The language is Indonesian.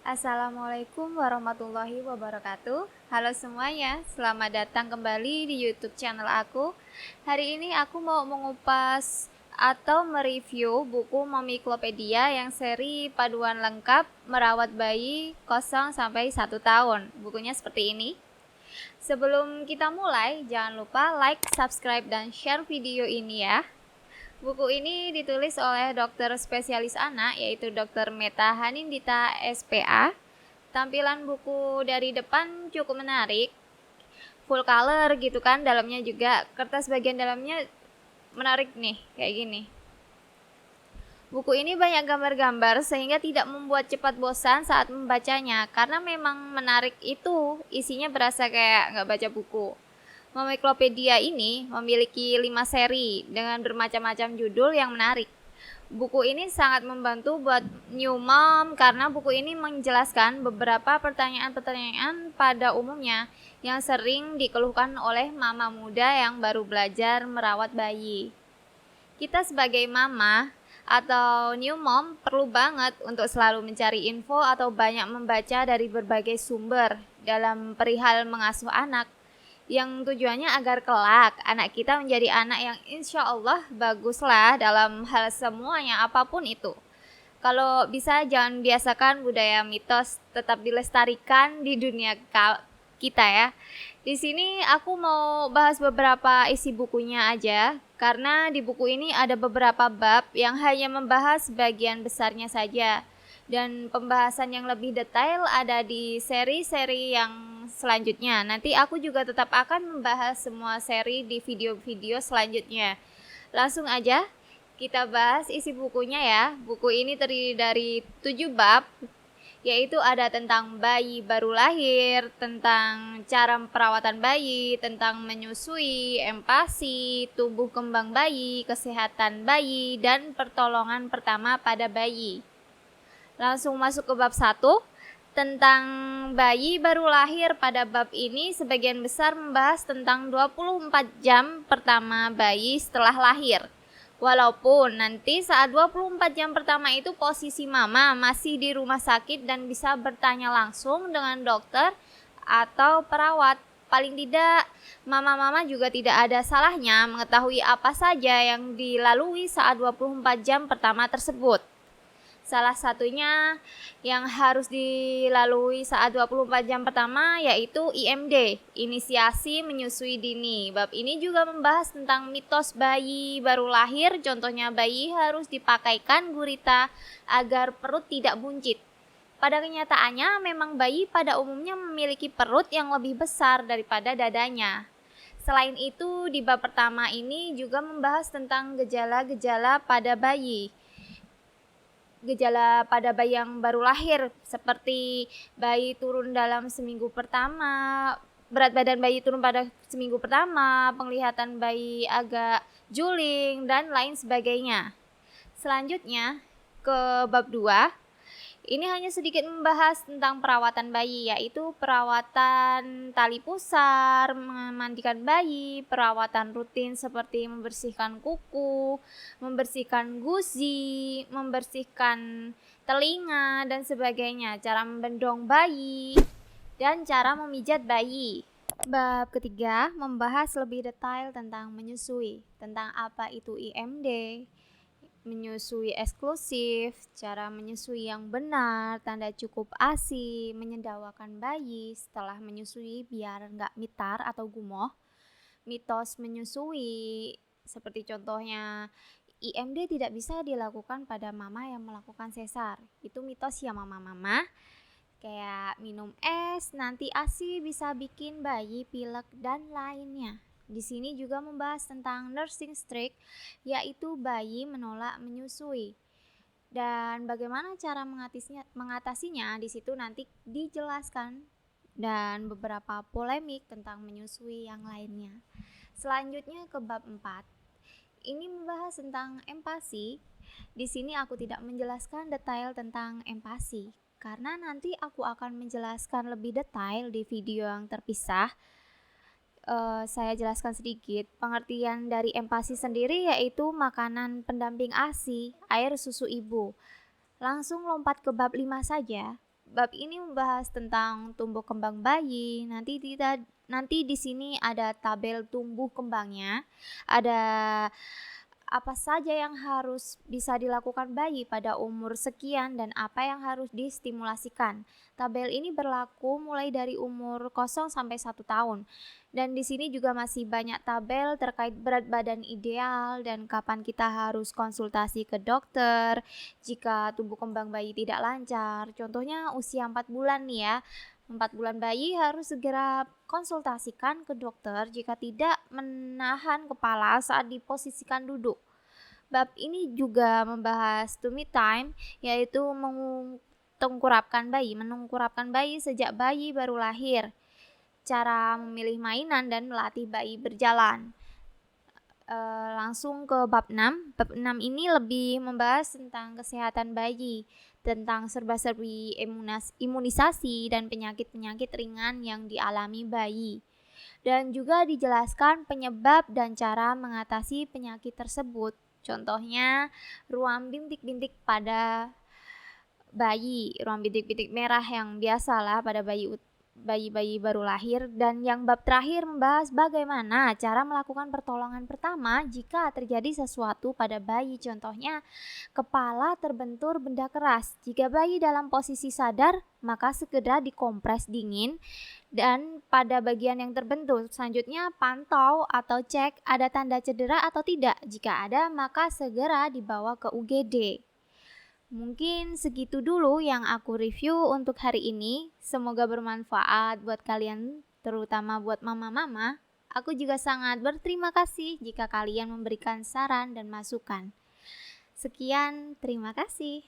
Assalamualaikum warahmatullahi wabarakatuh. Halo semuanya, selamat datang kembali di YouTube channel aku. Hari ini aku mau mengupas atau mereview buku Momiklopedia yang seri paduan lengkap merawat bayi 0 sampai 1 tahun. Bukunya seperti ini. Sebelum kita mulai, jangan lupa like, subscribe, dan share video ini ya. Buku ini ditulis oleh dokter spesialis anak yaitu Dr. Meta Hanindita SPA. Tampilan buku dari depan cukup menarik, full color gitu kan, dalamnya juga kertas bagian dalamnya menarik nih, kayak gini. Buku ini banyak gambar-gambar sehingga tidak membuat cepat bosan saat membacanya, karena memang menarik itu, isinya berasa kayak nggak baca buku. Momiklopedia ini memiliki 5 seri dengan bermacam-macam judul yang menarik. Buku ini sangat membantu buat new mom karena buku ini menjelaskan beberapa pertanyaan-pertanyaan pada umumnya yang sering dikeluhkan oleh mama muda yang baru belajar merawat bayi. Kita sebagai mama atau new mom perlu banget untuk selalu mencari info atau banyak membaca dari berbagai sumber dalam perihal mengasuh anak, yang tujuannya agar kelak anak kita menjadi anak yang insya Allah baguslah dalam hal semuanya apapun itu. Kalau bisa jangan biasakan budaya mitos, tetap dilestarikan di dunia kita ya. Di sini aku mau bahas beberapa isi bukunya aja, karena di buku ini ada beberapa bab yang hanya membahas bagian besarnya saja. Dan pembahasan yang lebih detail ada di seri-seri yang selanjutnya. Nanti aku juga tetap akan membahas semua seri di video-video selanjutnya. Langsung aja kita bahas isi bukunya ya. Buku ini terdiri dari 7 bab, yaitu ada tentang bayi baru lahir, tentang cara perawatan bayi, tentang menyusui, empati, tumbuh kembang bayi, kesehatan bayi, dan pertolongan pertama pada bayi. Langsung masuk ke bab 1, tentang bayi baru lahir. Pada bab ini sebagian besar membahas tentang 24 jam pertama bayi setelah lahir. Walaupun nanti saat 24 jam pertama itu posisi mama masih di rumah sakit dan bisa bertanya langsung dengan dokter atau perawat. Paling tidak, mama-mama juga tidak ada salahnya mengetahui apa saja yang dilalui saat 24 jam pertama tersebut. Salah satunya yang harus dilalui saat 24 jam pertama yaitu IMD, inisiasi menyusui dini. Bab ini juga membahas tentang mitos bayi baru lahir, contohnya bayi harus dipakaikan gurita agar perut tidak buncit. Pada kenyataannya memang bayi pada umumnya memiliki perut yang lebih besar daripada dadanya. Selain itu, di bab pertama ini juga membahas tentang gejala-gejala pada bayi. Gejala pada bayi yang baru lahir seperti bayi turun dalam seminggu pertama, berat badan bayi turun pada seminggu pertama, penglihatan bayi agak juling, dan lain sebagainya. Selanjutnya ke bab 2. Ini hanya sedikit membahas tentang perawatan bayi, yaitu perawatan tali pusar, memandikan bayi, perawatan rutin seperti membersihkan kuku, membersihkan gusi, membersihkan telinga, dan sebagainya, cara membendong bayi, dan cara memijat bayi. Bab ketiga membahas lebih detail tentang menyusui, tentang apa itu IMD, menyusui eksklusif, cara menyusui yang benar, tanda cukup ASI, menyedawakan bayi setelah menyusui biar nggak mitar atau gumoh, mitos menyusui, seperti contohnya IMD tidak bisa dilakukan pada mama yang melakukan sesar. Itu mitos ya mama-mama. Kayak minum es, nanti ASI bisa bikin bayi pilek dan lainnya. Di sini juga membahas tentang nursing streak, yaitu bayi menolak menyusui. Dan bagaimana cara mengatasinya di situ nanti dijelaskan, dan beberapa polemik tentang menyusui yang lainnya. Selanjutnya ke bab 4. Ini membahas tentang empati. Di sini aku tidak menjelaskan detail tentang empati karena nanti aku akan menjelaskan lebih detail di video yang terpisah. Saya jelaskan sedikit pengertian dari empati sendiri, yaitu makanan pendamping ASI, air susu ibu. Langsung lompat ke bab 5 saja. Bab ini membahas tentang tumbuh kembang bayi. Nanti di sini ada tabel tumbuh kembangnya, ada apa saja yang harus bisa dilakukan bayi pada umur sekian dan apa yang harus distimulasikan. Tabel ini berlaku mulai dari umur 0 sampai 1 tahun. Dan di sini juga masih banyak tabel terkait berat badan ideal dan kapan kita harus konsultasi ke dokter jika tumbuh kembang bayi tidak lancar. Contohnya usia 4 bulan nih ya. 4 bulan bayi harus segera konsultasikan ke dokter jika tidak menahan kepala saat diposisikan duduk. Bab ini juga membahas tummy time, yaitu menungkurapkan bayi sejak bayi baru lahir, cara memilih mainan dan melatih bayi berjalan. Langsung ke bab 6. Bab 6 ini lebih membahas tentang kesehatan bayi, tentang serba-serbi imunisasi dan penyakit-penyakit ringan yang dialami bayi. Dan juga dijelaskan penyebab dan cara mengatasi penyakit tersebut. Contohnya ruam bintik-bintik pada bayi, ruam bintik-bintik merah yang biasalah pada bayi baru lahir. Dan yang bab terakhir membahas bagaimana cara melakukan pertolongan pertama jika terjadi sesuatu pada bayi. Contohnya kepala terbentur benda keras. Jika bayi dalam posisi sadar, maka segera dikompres dingin dan pada bagian yang terbentur. Selanjutnya pantau atau cek ada tanda cedera atau tidak. Jika ada, maka segera dibawa ke UGD. Mungkin segitu dulu yang aku review untuk hari ini. Semoga bermanfaat buat kalian, terutama buat mama-mama. Aku juga sangat berterima kasih jika kalian memberikan saran dan masukan. Sekian, terima kasih.